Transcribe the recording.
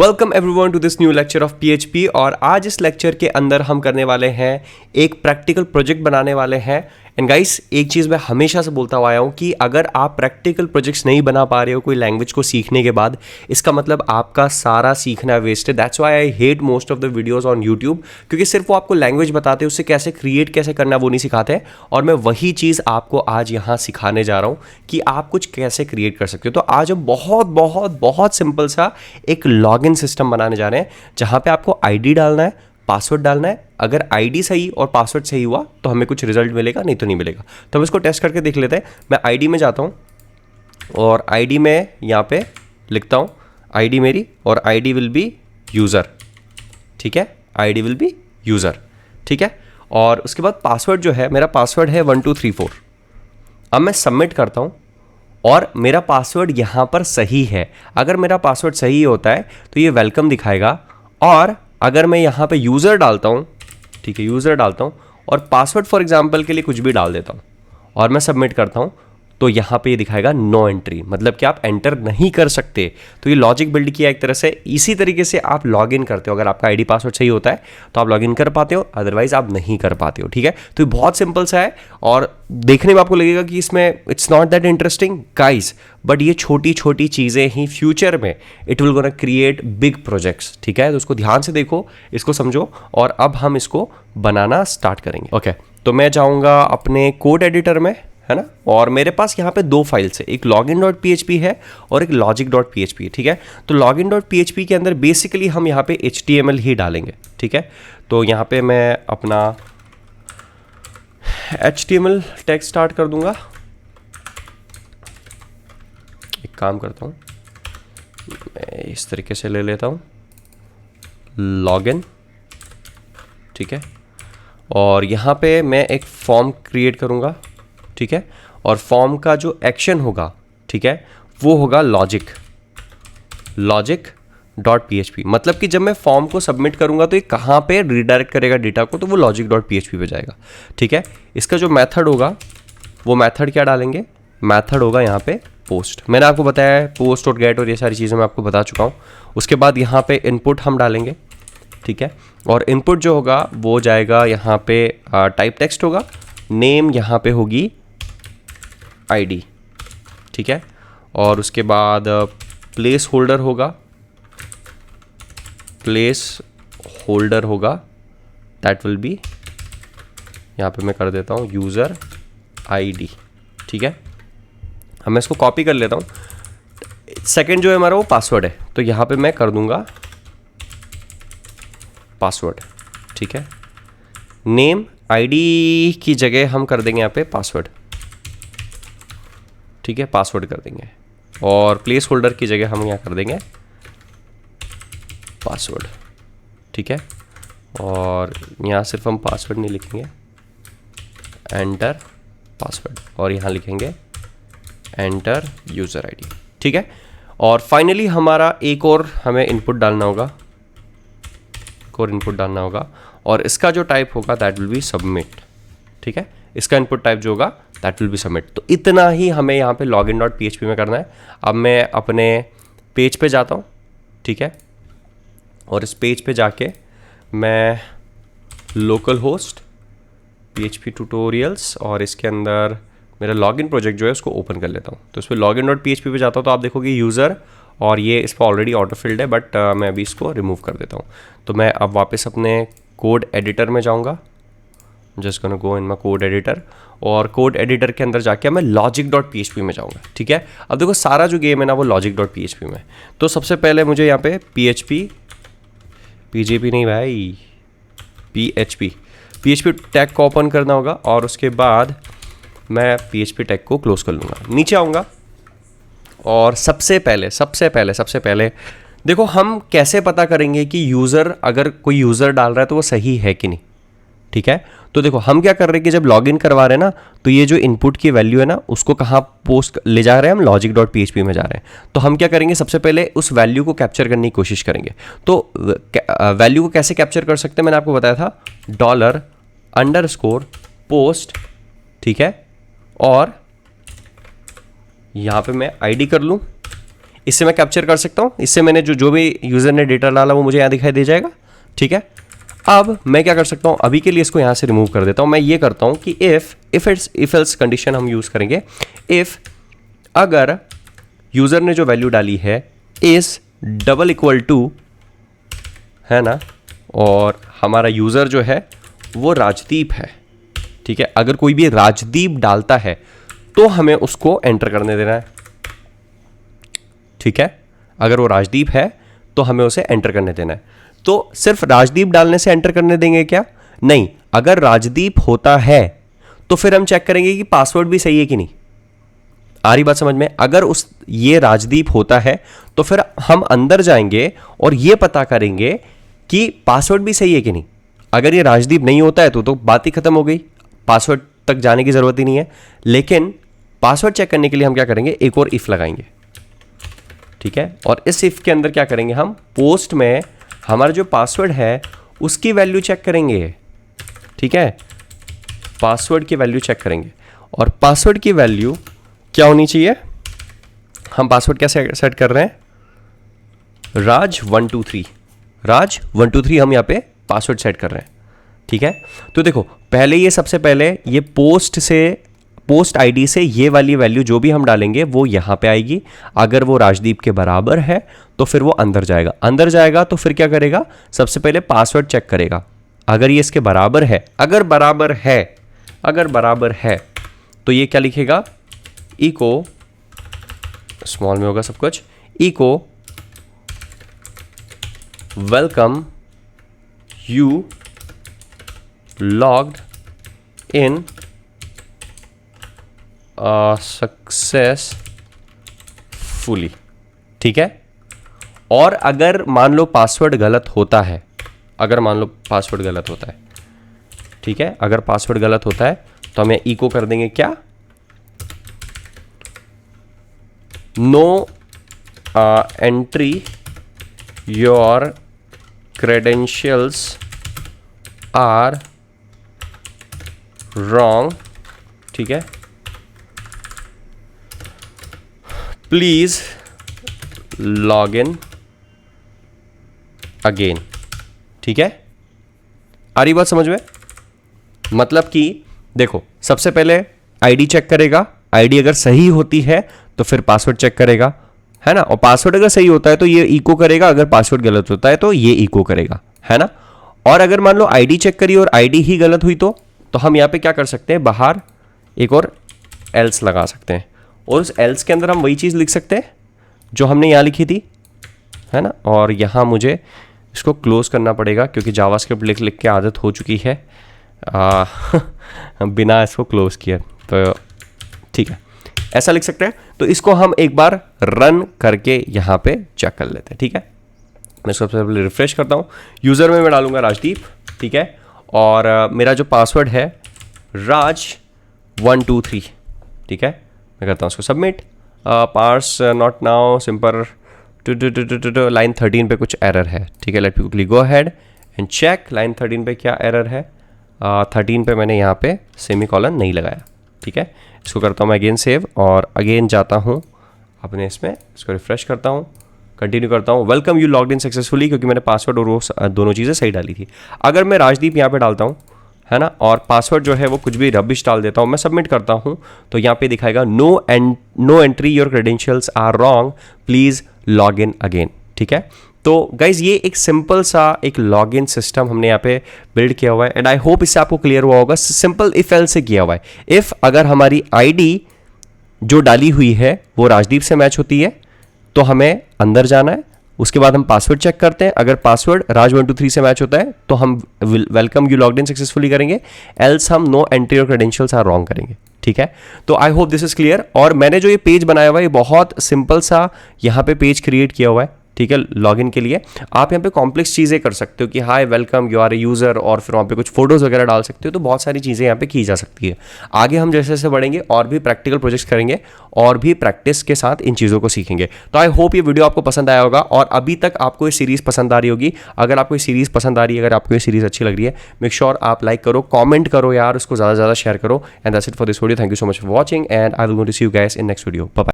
Welcome everyone to this new lecture of PHP. और आज इस लेक्चर के अंदर हम करने वाले हैं एक प्रैक्टिकल प्रोजेक्ट बनाने वाले हैं। एंड गाइस, एक चीज़ मैं हमेशा से बोलता हुआ आया हूँ कि अगर आप प्रैक्टिकल प्रोजेक्ट्स नहीं बना पा रहे हो कोई लैंग्वेज को सीखने के बाद, इसका मतलब आपका सारा सीखना वेस्ट है। That's why I hate most of the videos on YouTube, क्योंकि सिर्फ वो आपको लैंग्वेज बताते हैं, उससे कैसे क्रिएट कैसे करना वो नहीं सिखाते हैं। और मैं वही चीज़ आपको आज यहाँ सिखाने जा रहा हूँ कि आप कुछ कैसे क्रिएट कर सकते हो। तो आज हम बहुत बहुत बहुत सिंपल सा एक लॉगिन सिस्टम बनाने जा रहे हैं, जहाँ पे आपको आईडी डालना है, पासवर्ड डालना है। अगर आईडी सही और पासवर्ड सही हुआ तो हमें कुछ रिजल्ट मिलेगा, नहीं तो नहीं मिलेगा। तो हम इसको टेस्ट करके देख लेते हैं। मैं आईडी में जाता हूँ और आईडी में यहाँ पे लिखता हूँ आईडी मेरी, और आईडी विल बी यूज़र। ठीक है, आईडी विल बी यूज़र। ठीक है, और उसके बाद पासवर्ड जो है, मेरा पासवर्ड है 1234। अब मैं सबमिट करता हूँ और मेरा पासवर्ड यहाँ पर सही है। अगर मेरा पासवर्ड सही होता है तो ये वेलकम दिखाएगा। और अगर मैं यहाँ पे यूज़र डालता हूँ, ठीक है, यूज़र डालता हूँ और पासवर्ड फॉर एग्जांपल के लिए कुछ भी डाल देता हूँ और मैं सबमिट करता हूँ, तो यहाँ पे ये दिखाएगा नो एंट्री, मतलब कि आप एंटर नहीं कर सकते। तो ये लॉजिक बिल्ड किया एक तरह से। इसी तरीके से आप लॉग इन करते हो। अगर आपका आईडी पासवर्ड सही होता है तो आप लॉग इन कर पाते हो, अदरवाइज आप नहीं कर पाते हो। ठीक है, तो ये बहुत सिंपल सा है और देखने में आपको लगेगा कि इसमें it's not that interesting guys, but ये छोटी छोटी चीज़ें ही फ्यूचर में it will gonna create big projects. ठीक है, तो उसको ध्यान से देखो, इसको समझो, और अब हम इसको बनाना स्टार्ट करेंगे। ओके, तो मैं जाऊँगा अपने कोड एडिटर में, है ना, और मेरे पास यहाँ पे दो फाइल्स है, एक login.php है और एक logic.php है। ठीक है, तो login.php के अंदर बेसिकली हम यहाँ पे HTML ही डालेंगे। ठीक है, तो यहाँ पे मैं अपना HTML टैग स्टार्ट कर दूंगा। एक काम करता हूँ, मैं इस तरीके से ले लेता हूँ लॉगिन। ठीक है, और यहाँ पे मैं एक फॉर्म क्रिएट करूँगा। ठीक है, और फॉर्म का जो एक्शन होगा, ठीक है, वो होगा logic.php। मतलब कि जब मैं फॉर्म को सबमिट करूंगा तो ये कहाँ पे रिडायरेक्ट करेगा डेटा को, तो वो logic.php पे जाएगा। ठीक है, इसका जो मेथड होगा वो मेथड क्या डालेंगे, मेथड होगा यहाँ पे पोस्ट। मैंने आपको बताया है पोस्ट और गेट और ये सारी चीज़ें मैं आपको बता चुका हूँ। उसके बाद यहाँ पे इनपुट हम डालेंगे। ठीक है, और इनपुट जो होगा वो जाएगा यहाँ पे टाइप टेक्स्ट होगा, नेम यहाँ पे होगी आईडी। ठीक है, और उसके बाद प्लेस होल्डर होगा, दैट विल बी, यहाँ पे मैं कर देता हूँ यूज़र आईडी। ठीक है, अब मैं इसको कॉपी कर लेता हूँ। सेकंड जो है हमारा वो पासवर्ड है, तो यहाँ पे मैं कर दूंगा पासवर्ड। ठीक है, नेम आईडी की जगह हम कर देंगे यहाँ पे पासवर्ड। ठीक है, पासवर्ड कर देंगे, और प्लेस होल्डर की जगह हम यहाँ कर देंगे पासवर्ड। ठीक है, और यहाँ सिर्फ हम पासवर्ड नहीं लिखेंगे, एंटर पासवर्ड, और यहाँ लिखेंगे एंटर यूज़र आईडी। ठीक है, और फाइनली हमारा एक और हमें इनपुट डालना होगा, और इसका जो टाइप होगा दैट विल बी सबमिट। ठीक है, इसका इनपुट टाइप जो होगा दैट विल बी सबमिट। तो इतना ही हमें यहाँ पे login.php में करना है। अब मैं अपने पेज पे जाता हूँ। ठीक है, और इस पेज पे जाके मैं लोकल होस्ट PHP ट्यूटोरियल्स और इसके अंदर मेरा लॉगिन प्रोजेक्ट जो है उसको ओपन कर लेता हूँ। तो इस पर login.php पे जाता हूँ तो आप देखोगे यूज़र, और ये इस पर ऑलरेडी ऑटो फिल्ड है, बट मैं अभी इसको रिमूव कर देता हूँ। तो मैं अब वापस अपने कोड एडिटर में जाऊँगा, just gonna go in my code editor, और कोड एडिटर के अंदर जाके मैं logic.php में जाऊँगा। ठीक है, अब देखो सारा जो गेम है ना वो logic.php में। तो सबसे पहले मुझे यहाँ पे PGP नहीं भाई, PHP टैग को ओपन करना होगा, और उसके बाद मैं PHP टैग को क्लोज कर लूँगा। नीचे आऊँगा और सबसे पहले देखो हम कैसे पता करेंगे कि यूज़र, अगर कोई यूज़र डाल रहा है तो वो सही है कि नहीं। ठीक है, तो देखो हम क्या कर रहे हैं कि जब लॉगिन करवा रहे हैं ना, तो ये जो इनपुट की वैल्यू है ना उसको कहाँ पोस्ट ले जा रहे हैं, हम logic.php में जा रहे हैं। तो हम क्या करेंगे, सबसे पहले उस वैल्यू को कैप्चर करने की कोशिश करेंगे। तो वैल्यू को कैसे कैप्चर कर सकते हैं, मैंने आपको बताया था $_post। ठीक है, और यहाँ पे मैं आईडी कर लूँ, इससे मैं कैप्चर कर सकता हूँ, इससे मैंने जो भी यूज़र ने डेटा डाला वो मुझे यहाँ दिखाई दे जाएगा। ठीक है, अब मैं क्या कर सकता हूँ, अभी के लिए इसको यहाँ से रिमूव कर देता हूँ। मैं ये करता हूँ कि इफ एल्स कंडीशन हम यूज़ करेंगे। इफ़ अगर यूज़र ने जो वैल्यू डाली है इज़ डबल इक्वल टू, है ना, और हमारा यूज़र जो है वो राजदीप है। ठीक है, अगर कोई भी राजदीप डालता है तो हमें उसको एंटर करने देना है। ठीक है, अगर वो राजदीप है तो हमें उसे एंटर करने देना है। तो सिर्फ राजदीप डालने से एंटर करने देंगे क्या? नहीं, अगर राजदीप होता है तो फिर हम चेक करेंगे कि पासवर्ड भी सही है कि नहीं। आ रही बात समझ में? अगर ये राजदीप होता है तो फिर हम अंदर जाएंगे और ये पता करेंगे कि पासवर्ड भी सही है कि नहीं। अगर ये राजदीप नहीं होता है तो बात ही खत्म हो गई, पासवर्ड तक जाने की ज़रूरत ही नहीं है। लेकिन पासवर्ड चेक करने के लिए हम क्या करेंगे, एक और इफ़ लगाएंगे। ठीक है, और इस इफ़ के अंदर क्या करेंगे, हम पोस्ट में हमारा जो पासवर्ड है उसकी वैल्यू चेक करेंगे। ठीक है, पासवर्ड की वैल्यू चेक करेंगे, और पासवर्ड की वैल्यू क्या होनी चाहिए, हम पासवर्ड कैसे सेट कर रहे हैं, राज123, राज123 हम यहाँ पे पासवर्ड सेट कर रहे हैं। ठीक है, तो देखो पहले ये सबसे पहले ये पोस्ट आईडी से ये वाली वैल्यू जो भी हम डालेंगे वो यहाँ पे आएगी। अगर वो राजदीप के बराबर है तो फिर वो अंदर जाएगा तो फिर क्या करेगा, सबसे पहले पासवर्ड चेक करेगा। अगर ये इसके बराबर है, अगर बराबर है तो ये क्या लिखेगा, इको, स्मॉल में होगा सब कुछ, echo welcome you logged in successfully. ठीक है, और अगर मान लो पासवर्ड गलत होता है, ठीक है, अगर पासवर्ड गलत होता है तो हमें इको कर देंगे क्या, no entry your credentials are wrong. ठीक है, प्लीज लॉग इन अगेन। ठीक है, आ रही बात समझ में? मतलब कि देखो सबसे पहले आईडी चेक करेगा, आईडी अगर सही होती है तो फिर पासवर्ड चेक करेगा, है ना, और पासवर्ड अगर सही होता है तो ये इको करेगा, अगर पासवर्ड गलत होता है तो ये इको करेगा, है ना। और अगर मान लो आईडी चेक करी और आईडी ही गलत हुई तो हम यहाँ पे क्या कर सकते हैं, बाहर एक और एल्स लगा सकते हैं, और उस एल्स के अंदर हम वही चीज़ लिख सकते हैं जो हमने यहाँ लिखी थी, है ना। और यहाँ मुझे इसको क्लोज करना पड़ेगा क्योंकि जावास्क्रिप्ट लिख के आदत हो चुकी है बिना इसको क्लोज किए। तो ठीक है, ऐसा लिख सकते हैं। तो इसको हम एक बार रन करके यहाँ पे चेक कर लेते हैं। ठीक है, मैं सबसे पहले रिफ्रेश करता हूँ, यूज़र में मैं डालूंगा राजदीप। ठीक है, और मेरा जो पासवर्ड है राज123। ठीक है, मैं करता हूँ उसको submit. Parse not now simple line 13 पे कुछ एरर है। ठीक है, let me quickly go ahead and check line 13 पे क्या एरर है। 13 पे मैंने यहाँ पे सेमीकोलन नहीं लगाया। ठीक है, इसको करता हूँ मैं अगेन सेव, और अगेन जाता हूँ अपने इसमें, इसको रिफ्रेश करता हूँ, कंटिन्यू करता हूँ, welcome you logged in successfully, क्योंकि मैंने पासवर्ड और वो दोनों चीज़ें सही डाली थी। अगर मैं राजदीप यहाँ पे डालता हूँ, है ना, और पासवर्ड जो है वो कुछ भी रबिश डाल देता हूँ, मैं सबमिट करता हूँ, तो यहाँ पे दिखाएगा no entry your credentials are wrong, please log in again. ठीक है, तो गाइज ये एक सिंपल सा एक लॉगिन सिस्टम हमने यहाँ पे बिल्ड किया हुआ है, एंड आई होप इससे आपको क्लियर हुआ होगा। सिंपल इफ एल्स से किया हुआ है। इफ अगर हमारी आईडी जो डाली हुई है वो राजदीप से मैच होती है तो हमें अंदर जाना है, उसके बाद हम पासवर्ड चेक करते हैं, अगर पासवर्ड राज123 से मैच होता है तो हम welcome you logged in successfully करेंगे, एल्स हम नो एंट्री और क्रेडेंशियल्स आर रॉन्ग करेंगे। ठीक है, तो I hope this is clear. और मैंने जो ये पेज बनाया हुआ है ये बहुत सिंपल सा यहाँ पे पेज क्रिएट किया हुआ है। ठीक है, लॉगिन के लिए आप यहाँ पे कॉम्प्लेक्स चीज़ें कर सकते हो कि hi welcome you are a user, और फिर वहाँ पे कुछ फोटोज़ वगैरह डाल सकते हो। तो बहुत सारी चीज़ें यहाँ पे की जा सकती है। आगे हम जैसे जैसे बढ़ेंगे और भी प्रैक्टिकल प्रोजेक्ट्स करेंगे और भी प्रैक्टिस के साथ इन चीज़ों को सीखेंगे। तो आई होप ये वीडियो आपको पसंद आया होगा, और अभी तक आपको ये सीरीज़ पसंद आ रही होगी। अगर आपको ये सीरीज़ पसंद आ रही है, अगर आपको ये सीरीज़ अच्छी लग रही है, मेक श्योर आप लाइक करो, कॉमेंट करो यार, उसको ज़्यादा से ज़्यादा शेयर करो। And that's it for this video. Thank you so much for watching, and I will going to see you guys in next video. Bye bye.